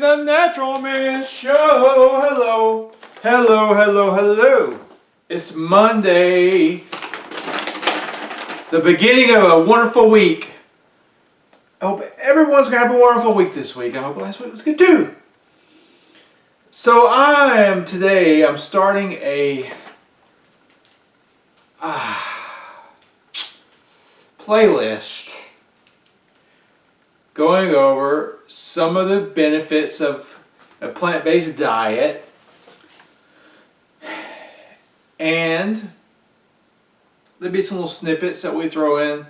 the Natural Man Show. Hello, hello, hello, hello. It's Monday, the beginning of a wonderful week. I hope everyone's going to have a wonderful week this week. I hope last week was good too. So I'm starting a playlist going over some of the benefits of a plant-based diet, and there'll be some little snippets that we throw in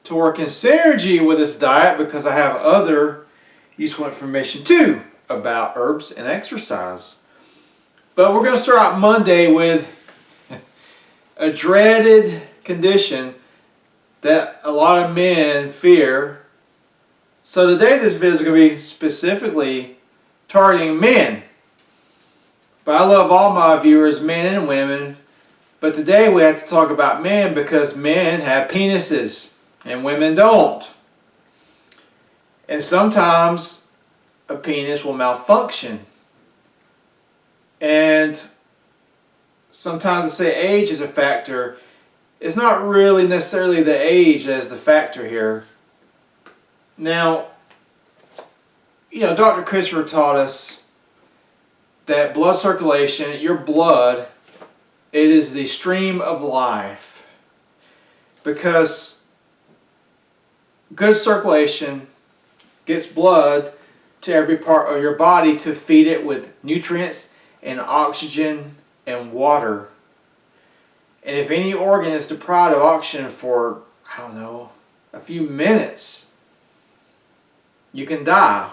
to work in synergy with this diet, because I have other useful information too about herbs and exercise. But we're going to start out Monday with a dreaded condition that a lot of men fear. So today this video is going to be specifically targeting men. But I love all my viewers, men and women. But today we have to talk about men because men have penises and women don't. And sometimes a penis will malfunction. And sometimes they say age is a factor. It's not really necessarily the age as the factor here. Now, Dr. Christopher taught us that blood circulation, your blood, it is the stream of life. Because good circulation gets blood to every part of your body to feed it with nutrients and oxygen and water. And if any organ is deprived of oxygen for, a few minutes, you can die.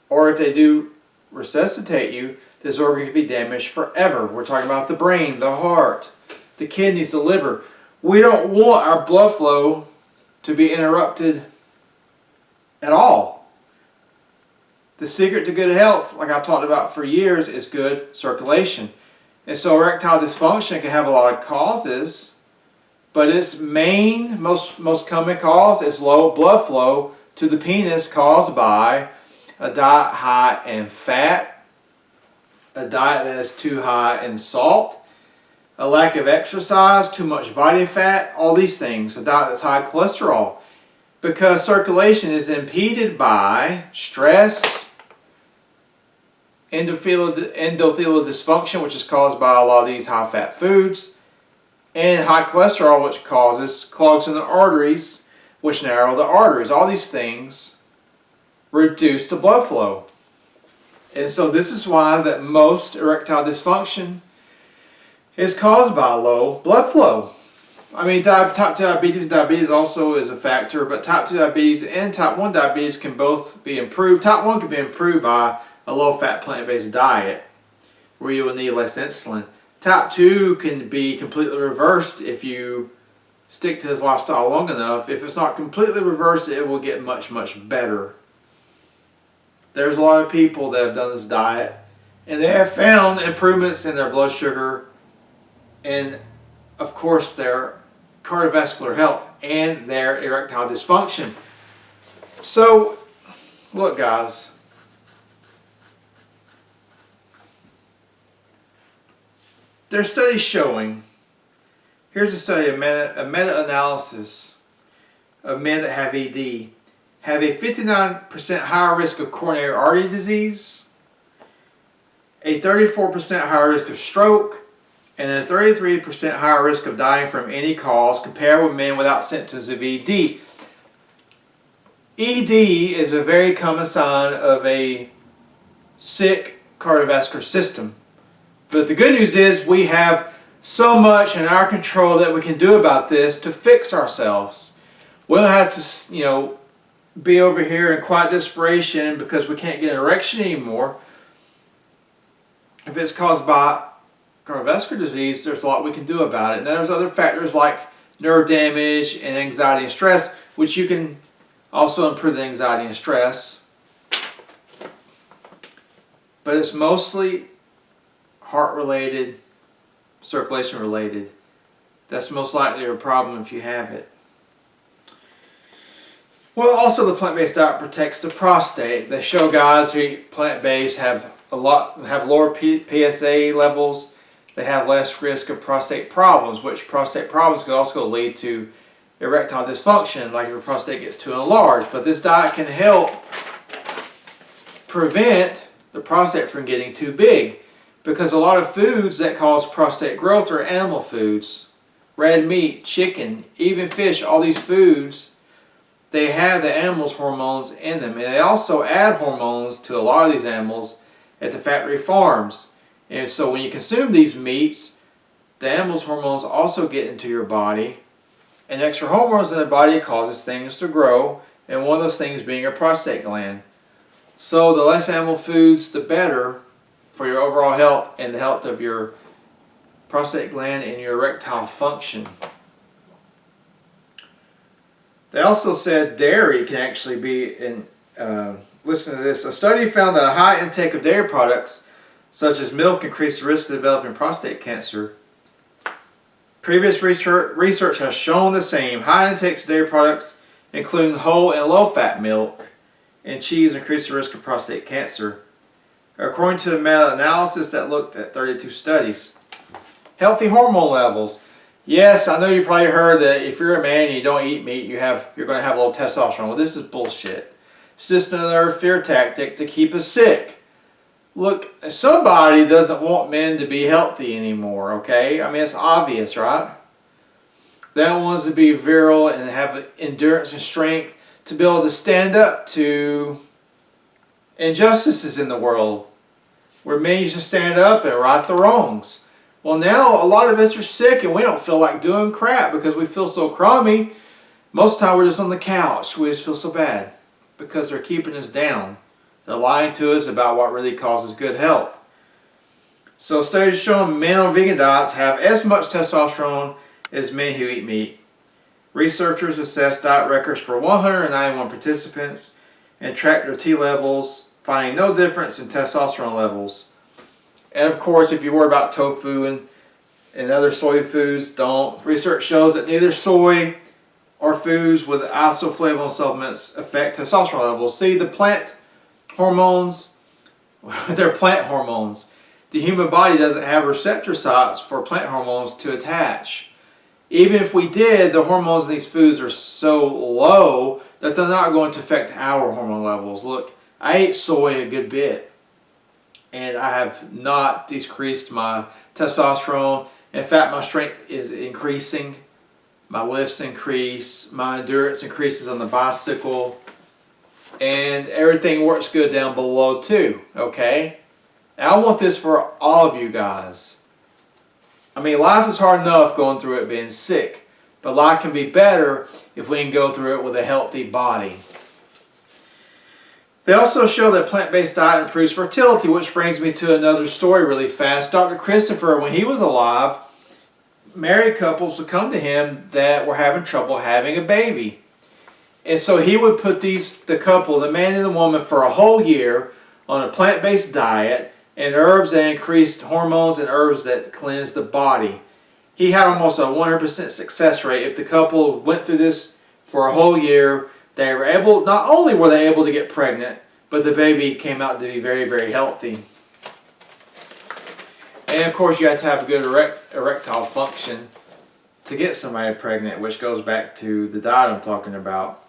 Or if they do resuscitate you, this organ could be damaged forever. We're talking about the brain, the heart, the kidneys, the liver. We don't want our blood flow to be interrupted at all. The secret to good health, like I've talked about for years, is good circulation. And so erectile dysfunction can have a lot of causes, but its main, most common cause is low blood flow to the penis caused by a diet high in fat, a diet that is too high in salt, a lack of exercise, too much body fat, all these things, a diet that's high cholesterol. Because circulation is impeded by stress, endothelial dysfunction, which is caused by a lot of these high-fat foods, and high cholesterol, which causes clogs in the arteries, which narrow the arteries. All these things reduce the blood flow. And so this is why that most erectile dysfunction is caused by low blood flow. I mean, type 2 diabetes also is a factor, but type 2 diabetes and type 1 diabetes can both be improved. Type 1 can be improved by a low-fat plant-based diet where you will need less insulin. Type 2 can be completely reversed if you stick to this lifestyle long enough. If it's not completely reversed, it will get much, much better. There's a lot of people that have done this diet, and they have found improvements in their blood sugar and, of course, their cardiovascular health and their erectile dysfunction. So, look guys, there's studies showing, here's a study, a meta-analysis of men that have ED, have a 59% higher risk of coronary artery disease, a 34% higher risk of stroke, and a 33% higher risk of dying from any cause compared with men without symptoms of ED. ED is a very common sign of a sick cardiovascular system. But the good news is we have so much in our control that we can do about this to fix ourselves. We don't have to, be over here in quiet desperation because we can't get an erection anymore. If it's caused by cardiovascular disease, there's a lot we can do about it. And then there's other factors like nerve damage and anxiety and stress, which you can also improve the anxiety and stress. But it's mostly heart related, circulation related. That's most likely a problem if you have it. Well, also the plant-based diet protects the prostate. They show guys who eat plant-based have lower PSA levels. They have less risk of prostate problems, which prostate problems could also lead to erectile dysfunction, like if your prostate gets too enlarged. But this diet can help prevent the prostate from getting too big, because a lot of foods that cause prostate growth are animal foods. Red meat, chicken, even fish, all these foods, they have the animals' hormones in them. And they also add hormones to a lot of these animals at the factory farms. And so when you consume these meats, the animals' hormones also get into your body. And extra hormones in the body causes things to grow, and one of those things being your prostate gland. So the less animal foods, the better for your overall health and the health of your prostate gland and your erectile function. They also said dairy can actually be listen to this. A study found that a high intake of dairy products, such as milk, increased the risk of developing prostate cancer. Previous research has shown the same. High intakes of dairy products, including whole and low-fat milk and cheese, increase the risk of prostate cancer, according to a meta-analysis that looked at 32 studies. Healthy hormone levels. Yes, I know you probably heard that if you're a man and you don't eat meat, you're going to have a little testosterone. Well, this is bullshit. It's just another fear tactic to keep us sick. Look, somebody doesn't want men to be healthy anymore, okay? I mean, it's obvious, right? That wants to be virile and have endurance and strength to be able to stand up to injustices in the world, where men used to stand up and right the wrongs. Well, now a lot of us are sick and we don't feel like doing crap because we feel so crummy. Most of the time we're just on the couch. We just feel so bad because they're keeping us down. They're lying to us about what really causes good health. So studies showing men on vegan diets have as much testosterone as men who eat meat. Researchers assessed diet records for 191 participants and tracked their T levels, finding no difference in testosterone levels. And of course, if you worry about tofu and other soy foods, don't. Research shows that neither soy or foods with isoflavone supplements affect testosterone levels. See, the plant hormones, they're plant hormones. The human body doesn't have receptor sites for plant hormones to attach. Even if we did, the hormones in these foods are so low that they're not going to affect our hormone levels. Look, I ate soy a good bit, and I have not decreased my testosterone. In fact, my strength is increasing. My lifts increase. My endurance increases on the bicycle. And everything works good down below too, okay? And I want this for all of you guys. I mean, life is hard enough going through it being sick, but life can be better if we can go through it with a healthy body. They also show that plant-based diet improves fertility, which brings me to another story really fast. Dr. Christopher, when he was alive, married couples would come to him that were having trouble having a baby. And so he would put the couple, the man and the woman, for a whole year on a plant-based diet and herbs that increased hormones and herbs that cleanse the body. He had almost a 100% success rate. If the couple went through this for a whole year, they were able, not only were they able to get pregnant, but the baby came out to be very, very healthy. And of course, you have to have a good erectile function to get somebody pregnant, which goes back to the diet I'm talking about.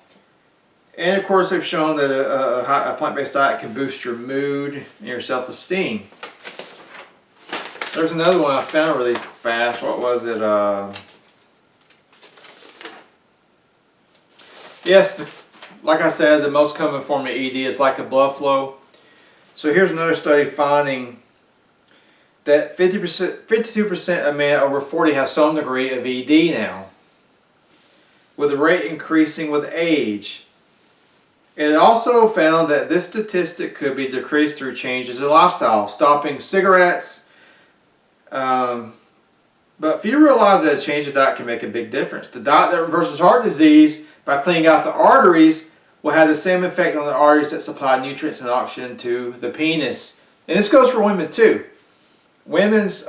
And of course, they've shown that a plant-based diet can boost your mood and your self-esteem. There's another one I found really fast. What was it? Yes, like I said, the most common form of ED is lack of blood flow. So here's another study finding that 52% of men over 40 have some degree of ED now, with the rate increasing with age. It also found that this statistic could be decreased through changes in lifestyle, stopping cigarettes. But if you realize that a change of diet can make a big difference. The diet that reverses heart disease by cleaning out the arteries will have the same effect on the arteries that supply nutrients and oxygen to the penis. And this goes for women too. Women's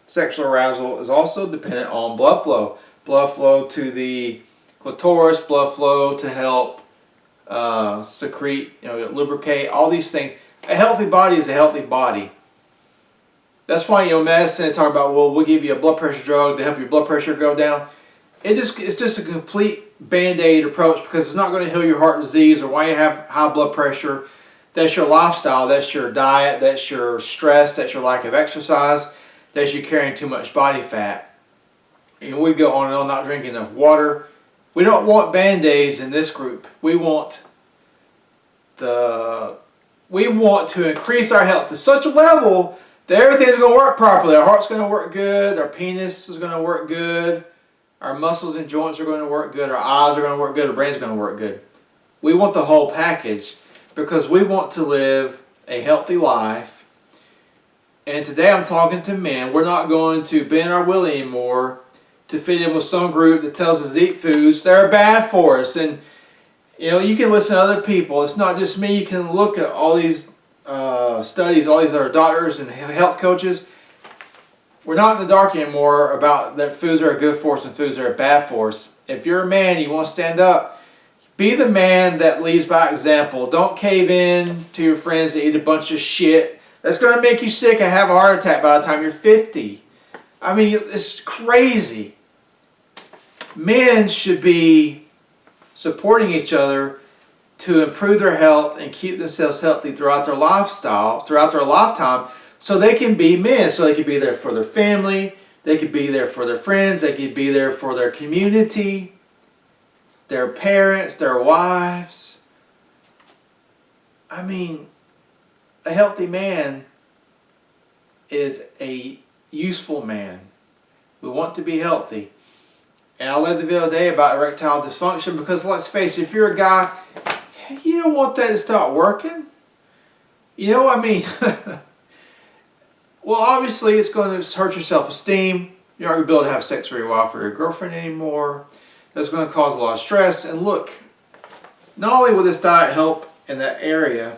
sexual arousal is also dependent on blood flow. Blood flow to the clitoris, blood flow to help secrete, lubricate, all these things. A healthy body is a healthy body. That's why, medicine, they talk about, well, we'll give you a blood pressure drug to help your blood pressure go down. It's just a complete band-aid approach, because it's not going to heal your heart disease or why you have high blood pressure. That's your lifestyle, that's your diet, that's your stress, that's your lack of exercise, that's you carrying too much body fat. And we go on and on, not drinking enough water. We don't want band-aids in this group. We want to increase our health to such a level that everything's going to work properly. Our heart's going to work good, our penis is going to work good, our muscles and joints are going to work good, our eyes are going to work good, our brain's going to work good. We want the whole package, because we want to live a healthy life. And today I'm talking to men. We're not going to bend our will anymore to fit in with some group that tells us to eat foods that are bad for us. And you can listen to other people. It's not just me. You can look at all these studies, all these other doctors and health coaches. We're not in the dark anymore about that foods are good for us and foods that are bad for us. If you're a man, you want to stand up, be the man that leads by example. Don't cave in to your friends that eat a bunch of shit that's going to make you sick and have a heart attack by the time you're 50. I mean, it's crazy. Men should be supporting each other to improve their health and keep themselves healthy throughout their lifestyle, throughout their lifetime, so they can be men, so they can be there for their family, they could be there for their friends, they could be there for their community, their parents, their wives. I mean, a healthy man is a useful man. We want to be healthy. And I led the video today about erectile dysfunction, because let's face it, if you're a guy, you don't want that to start working. I mean, well, obviously it's going to hurt your self-esteem. You're not going to be able to have sex with your wife or your girlfriend anymore. That's going to cause a lot of stress. And look, not only will this diet help in that area,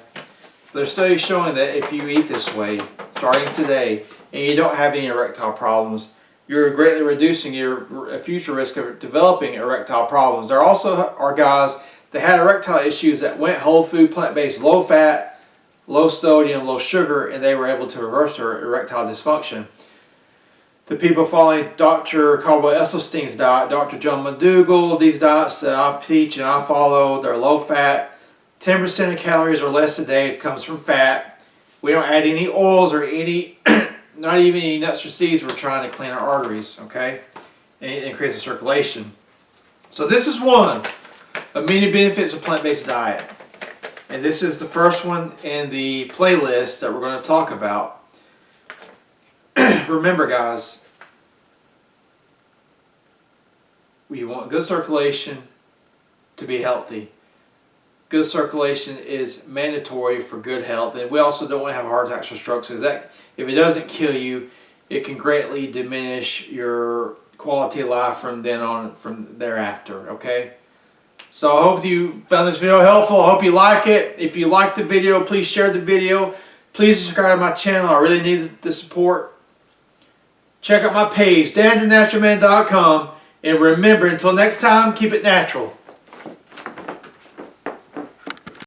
there's studies showing that if you eat this way, starting today, and you don't have any erectile problems, you're greatly reducing your future risk of developing erectile problems. There also are guys that had erectile issues that went whole food, plant-based, low fat, low sodium, low sugar, and they were able to reverse their erectile dysfunction. The people following Dr. Caldwell Esselstyn's diet, Dr. John McDougall, these diets that I teach and I follow, they're low fat. 10% of calories or less a day comes from fat. We don't add any oils or any, not even any nuts or seeds. We're trying to clean our arteries, okay? And increase the circulation. So this is one of many benefits of plant-based diet. And this is the first one in the playlist that we're going to talk about. Remember, guys, we want good circulation to be healthy. Good circulation is mandatory for good health, and we also don't want to have heart attacks or strokes, because that, if it doesn't kill you, it can greatly diminish your quality of life from thereafter. Okay. So I hope you found this video helpful. I hope you like it. If you like the video, please share the video. Please subscribe to my channel. I really need the support. Check out my page, danthenaturalman.com. And remember, until next time, keep it natural.